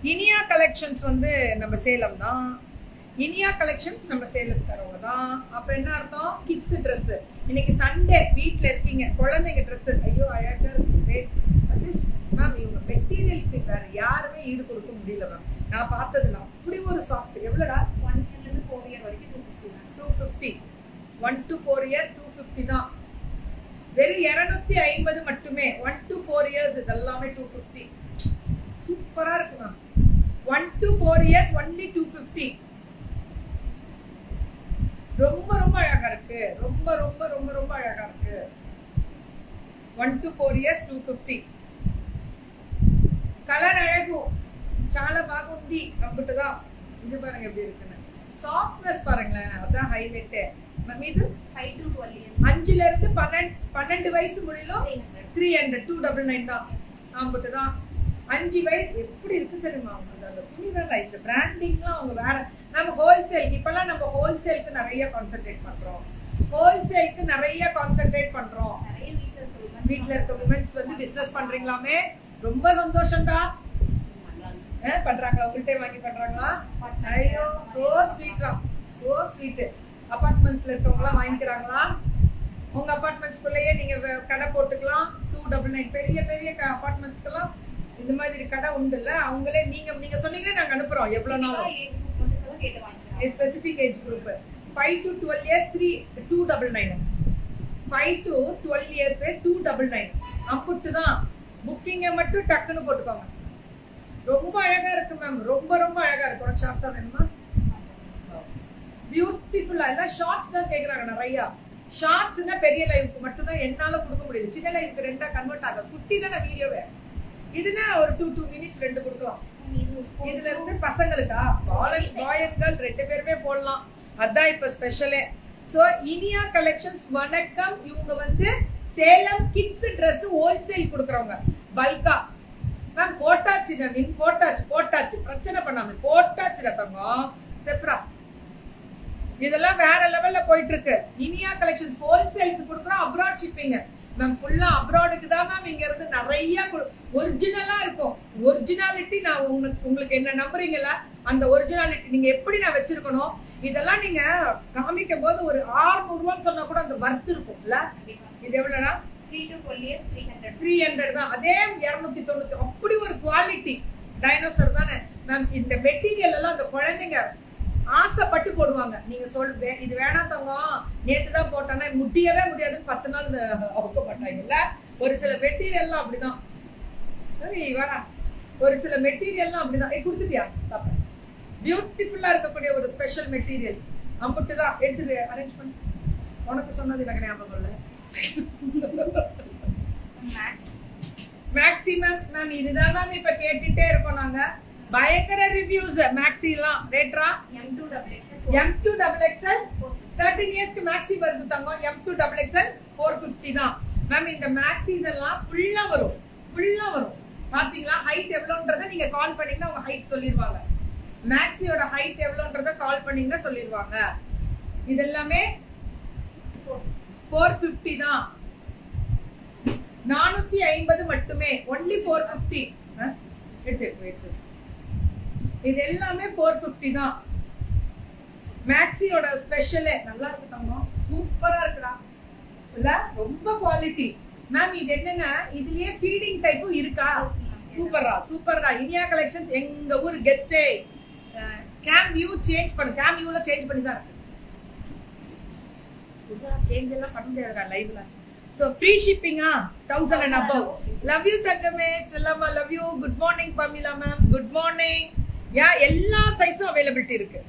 Iniya collections வந்து நம்ம சேலம் தான். இனியா கலெக்ஷன்ஸ் நம்ம சேலத்துக்காரவங்க தான். அப்ப என்ன அர்த்தம்? Kids dress. இன்னைக்கு சண்டே வீட்ல இருக்கீங்க, குழந்தைங்க ட்ரெஸ் ஐயோ அழகா இருக்கு மேம். இவங்க மெட்டீரியலுக்கு வேற யாருமே ஈடு கொடுக்க முடியல மேம். நான் பார்த்ததுல அப்படி ஒரு சாஃப்ட். எவ்வளோடா? 1 இயர்லேருந்து 4 இயர் வரைக்கும் 250. 1 to 4 இயர் 250 தான். வெறும் 250 மட்டுமே. 1 to 4 இயர்ஸ் இதெல்லாமே 250. சூப்பரா இருக்கு மேம். 1 to 4 years only 250. ரொம்ப ரொம்ப அழகா இருக்கு. ரொம்ப ரொம்ப ரொம்ப ரொம்ப அழகா இருக்கு. 1 to 4 ఇయర్స్ 250. కలర్ అழகு చాలా బాగుంది అబ్బుటదా. ఇది பாருங்க எப்படி இருக்குன்னு. சாஃப்ட்னஸ் பாருங்களேன், அதான் ஹைலைட். நம்ம இது 5 to 12 ఇయర్స్. 5 ல இருந்து 12 வயசு முடியல 300 299 தான். அబ్బுటదా 5 வயசு எப்படி இருக்கு தெரியுமா? அந்த துணிதான் இந்த பிராண்டிங்லாம் அவங்க வேற. நம்ம ஹோல்சேல் இப்பெல்லாம் நம்ம ஹோல்சேலுக்கு நிறைய கான்சென்ட்ரேட் பண்றோம். ஹோல்சேலுக்கு நிறைய கான்சென்ட்ரேட் பண்றோம். வீட்ல இருக்க விமென்ஸ் வந்து பிசினஸ் பண்றீங்களாமே, ரொம்ப சந்தோஷம்டா. பண்றாங்களா? உங்கள்கிட்ட வாங்கி பண்றாங்களா? ஐயோ சோ ஸ்வீட்டா, சோ ஸ்வீட். அபார்ட்மெண்ட்ஸ்ல இருக்கவங்களாம் வாங்கிக்கிறாங்களா? உங்க அபார்ட்மெண்ட்ஸ்குள்ளேயே நீங்க கடை போட்டுக்கலாம். 299 பெரிய பெரிய அபார்ட்மெண்ட்ஸ்க்கெல்லாம் இந்த மாதிரி கடை உண்டு இல்ல. அவங்களே நீங்க சொன்னீங்கன்னா நாங்க அனுப்புறோம். எவ்வளவு நாள் specific age group 5 to 12 years 299. 5 to 12 years 299. அம்புட்டு தான். புக்கிங்க மட்டும் டக்குன்னு போட்டுக்கோங்க. ரொம்ப அழகா இருக்கு மேம். ரொம்ப ரொம்ப அழகா இருக்கு. ஒரு ஷார்ட்ஸா வேணுமா? பியூட்டிஃபுல்லா. எல்லாம் ஷார்ட்ஸ் தான் கேக்குறாங்க நிறைய. ஷார்ட்ஸ்னா பெரிய லைவுக்கு மட்டும் தான் என்னால கொடுக்க முடியுது. சின்ன லைவுக்கு ரெண்டா கன்வெர்ட் ஆகும். குட்டி தானே வீடியோவே. இதுனா ஒரு 2 மினிட்ஸ் 2 கொடுக்கலாம். இதுல இருந்து பசங்களுக்கா பாய் அண்ட் கேர்ள் 2 பேருமே போடலாம். அதான் இப்ப ஸ்பெஷலே. சோ இனியா கலெக்ஷன்ஸ் வணக்கம். இவங்க வந்து சேலம் கிட்ஸ் ட்ரெஸ் ஹோல்சேல் கொடுக்குறவங்க பல்கா. மேம் போட்டாச்சு, நான் போட்டாச்சு பிரச்சனை பண்ணாம போட்டாச்சு தங்கம் செப்ரா. இதெல்லாம் வேற லெவல்ல போயிட்டு இருக்கு. இனியா கலெக்ஷன்ஸ் ஹோல்சேலுக்கு கொடுக்குறோம். Abroad shipping ma'am. ஃபுல்லா அப்ராடுக்கு தான் மேம். இங்க இருந்து நிறைய ஒரிஜினலா இருக்கும். ஒரிஜினாலிட்டி நான் உங்களுக்கு என்ன நம்புறீங்களா? அந்த ஒரிஜினாலிட்டி நீங்க எப்படி நான் வச்சிருக்கணும். இதெல்லாம் நீங்க காமிக்கும் போது ஒரு 600 ரூபான்னு சொன்னா கூட அந்த வர்த் இருக்கும்ல. இது எவ்வளவுனா 3 to 12 இயர்ஸ் 300 தான். அதே 290 அப்படி ஒரு குவாலிட்டி. டைனோசர் தானே மேம். இந்த மெட்டீரியல் எல்லாம் அந்த குழந்தைங்க ஆசைப்பட்டு போடுவாங்க. நீங்க இது வேணாத்தவங்க நேத்து தான் போட்டானா முடியவே முடியாதுன்னு 10 நாள் அவுக்கப்பட்டாங்கல்ல. ஒரு சில மெட்டீரியல்லாம் அப்படிதான். வேணா ஒரு சில மெட்டீரியல்லாம் அப்படிதான். கொடுத்துட்டியா? சாப்பிட பியூட்டிஃபுல்லா இருக்கக்கூடிய ஒரு ஸ்பெஷல் மெட்டீரியல். அம்புட்டு தான் எடுத்து அரேஞ்ச் பண்ணி உனக்கு சொன்னது எனக்கு ஞாபகம் இல்லை. மேக்ஸிமம் மேம் இதுதான் மேம் இப்ப கேட்டுட்டே இருக்கோம் நாங்க. பயங்கர ரிவ்யூஸ் மேக்ஸிலாம். ரேட்ரா M2XL 13 இயர்ஸ்க்கு மேக்ஸி வருது தங்கம். M2XL 450 தான் மேம். இந்த மேக்ஸிஸ் எல்லாம் ஃபுல்லா வரும். பாத்தீங்களா? ஹைட் எவ்வளவுன்றத நீங்க கால் பண்ணீங்கன்னா உங்க ஹைட் சொல்லிடுவாங்க. மேக்ஸியோட ஹைட் எவ்வளவுன்றத கால் பண்ணீங்கன்னா சொல்லிடுவாங்க. இதெல்லாமே 450 தான். 450 மட்டுமே. ஒன்லி 450. எடுத்து இது எல்லாமே 450 தான். மேக்ஸியோட ஸ்பெஷலே நல்லா இருக்கு தங்கம். சூப்பரா இருக்குடா. இல்ல ரொம்ப குவாலிட்டி மேம். இது என்னன்னா இதுலயே ஃபீடிங் டைப்பும் இருக்கா? சூப்பரா. இனியா கலெக்ஷன்ஸ் எங்க ஊர் கெத்தே. கேம் வியூ சேஞ்ச் பண்ணு. கேம் வியூல சேஞ்ச் பண்ணி தான் இருக்கு. சேஞ்ச் எல்லாம் பண்ண முடியாதுடா லைவ்ல. So free shipping 1000 and above. Love you தங்கமே. செல்லம்மா love you. Good morning Pamila ma'am. Good morning. எல்லா சைஸும் அவைலபிலிட்டி இருக்கு.